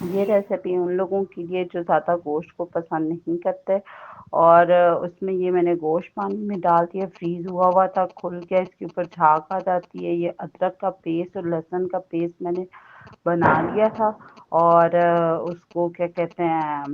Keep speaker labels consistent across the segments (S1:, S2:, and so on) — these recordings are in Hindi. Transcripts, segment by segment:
S1: ये रेसिपी उन लोगों के लिए जो ज़्यादा गोश्त को पसंद नहीं करते। और उसमें ये मैंने गोश्त पानी में डाल दिया, फ्रीज़ हुआ हुआ था, खुल गया, इसके ऊपर झाग आ जाती है। ये अदरक का पेस्ट और लहसुन का पेस्ट मैंने बना लिया था। और उसको क्या कहते हैं,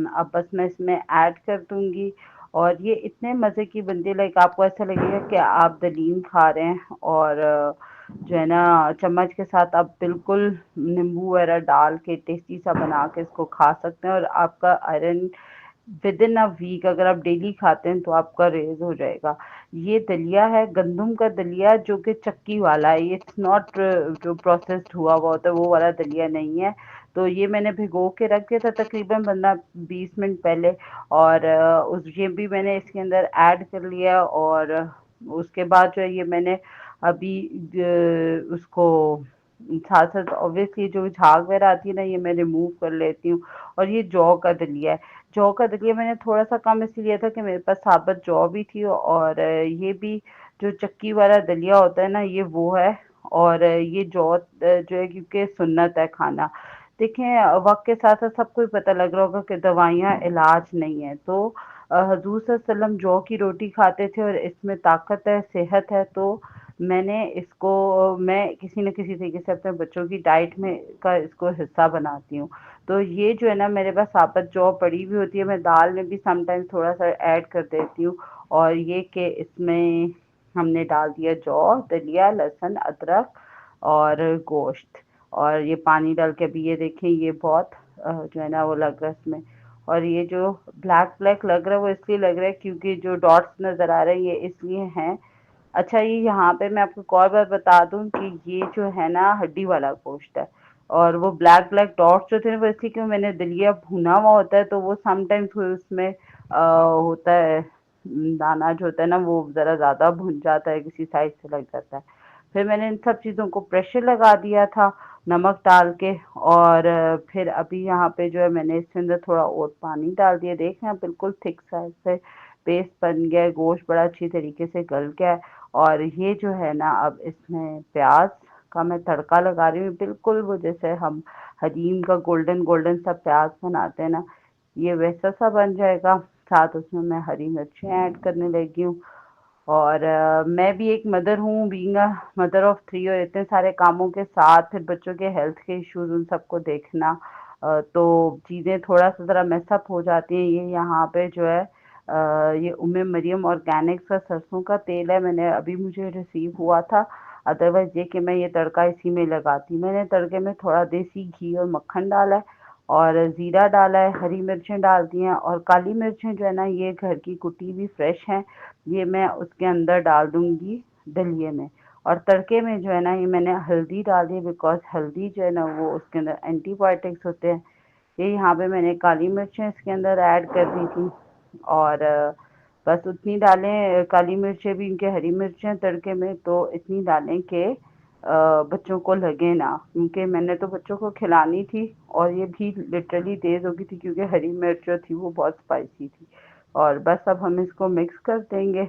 S1: अब बस मैं इसमें ऐड कर दूंगी। और ये इतने मज़े की बनती है, लाइक आपको ऐसा लगेगा कि आप दलीम खा रहे हैं। और जो है ना, चम्मच के साथ आप बिल्कुल नींबू वगैरह डाल के टेस्टी सा बना के इसको खा सकते हैं। और आपका iron within a week अगर आप डेली खाते हैं तो आपका रेज हो जाएगा। ये दलिया है, गंदम का दलिया, जो कि चक्की वाला है। ये इट्स नॉट जो प्रोसेस्ड हुआ हुआ होता है वो वाला दलिया नहीं है। तो ये मैंने भिगो के रख दिया था तकरीबन 15-20 मिनट पहले। और उस ये भी मैंने इसके अंदर ऐड कर लिया। और उसके बाद जो है ये मैंने अभी उसको साथ साथ ऑब्वियसली जो झाग वगैरह आती है ना, ये मैं रिमूव कर लेती हूँ। और ये जौ का दलिया है। जौ का दलिया मैंने थोड़ा सा कम इसलिए लिया था कि मेरे पास साबुत जौ भी थी। और ये भी जो चक्की वाला दलिया होता है ना, ये वो है। और ये जौ जो है, क्योंकि सुन्नत है खाना। देखें, वक्त के साथ साथ सबको ही पता लग रहा होगा कि दवाइयाँ इलाज नहीं है। तो हजूर सल्लल्लाहु अलैहि वसल्लम जौ की रोटी खाते थे और इसमें ताकत है, सेहत है। तो मैंने इसको, मैं किसी न किसी तरीके से अपने बच्चों की डाइट में का इसको हिस्सा बनाती हूँ। तो ये जो है ना, मेरे पास साबुत जौ पड़ी हुई होती है, मैं दाल में भी समटाइम थोड़ा सा ऐड कर देती हूँ। और ये कि इसमें हमने डाल दिया जौ, दलिया, लहसुन, अदरक और गोश्त। और ये पानी डाल के अभी ये देखें, ये बहुत जो है ना वो लग रहा है इसमें। और ये जो ब्लैक ब्लैक लग रहा है वो इसलिए लग रहा है क्योंकि जो डॉट्स नज़र आ रहे हैं ये इसलिए हैं। अच्छा, ये यहाँ पे मैं आपको एक और बात बता दूं कि ये जो है ना हड्डी वाला गोश्त है। और वो ब्लैक ब्लैक डॉट्स जो थे ना, वो इसलिए कि मैंने दलिया भुना हुआ होता है तो वो समटाइम्स उसमें होता है, दाना जो होता है ना वो ज़रा ज़्यादा भुन जाता है, किसी साइड से लग जाता है। फिर मैंने इन सब चीज़ों को प्रेशर लगा दिया था नमक डाल के। और फिर अभी यहाँ पे जो है मैंने इसके अंदर थोड़ा और पानी डाल दिया। देख रहे हैं, बिल्कुल थिक साइज से पेस्ट बन गया है, गोश्त बड़ा अच्छी तरीके से गल गया है। और ये जो है ना, अब इसमें प्याज का मैं तड़का लगा रही हूँ, बिल्कुल वो जैसे हम हलीम का गोल्डन गोल्डन सा प्याज बनाते हैं ना, ये वैसा सा बन जाएगा। साथ उसमें मैं हरी मिर्चें ऐड करने लगी हूँ। और मैं भी एक मदर हूँ, बीइंग अ मदर ऑफ 3, और इतने सारे कामों के साथ फिर बच्चों के हेल्थ के इश्यूज उन सबको देखना, तो चीज़ें थोड़ा सा ज़रा मेसअप हो जाती हैं। ये यहाँ पे जो है ये उम्मे मरियम ऑर्गेनिक्स का सरसों का तेल है, मैंने अभी मुझे रिसीव हुआ था। अदरवाइज ये कि मैं ये तड़का इसी में लगाती। मैंने तड़के में थोड़ा देसी घी और मक्खन डाला है। और ज़ीरा डाला है, हरी मिर्चें डाल दी हैं। और काली मिर्चें जो है ना, ये घर की कुटी हुई फ्रेश हैं। ये मैं उसके अंदर डाल दूंगी दलिये में। और तड़के में जो है ना, ये मैंने हल्दी डाली है, बिकॉज हल्दी जो है ना वो उसके अंदर एंटीबायोटिक्स होते हैं। ये यहाँ पे मैंने काली मिर्चें इसके अंदर ऐड कर दी थी। और बस उतनी डालें, काली मिर्चें भी, इनके हरी मिर्चें तड़के में तो इतनी डालें कि बच्चों को लगे ना, क्योंकि मैंने तो बच्चों को खिलानी थी। और ये भी लिटरली तेज़ हो गई थी क्योंकि हरी मिर्च जो थी वो बहुत स्पाइसी थी। और बस अब हम इसको मिक्स कर देंगे।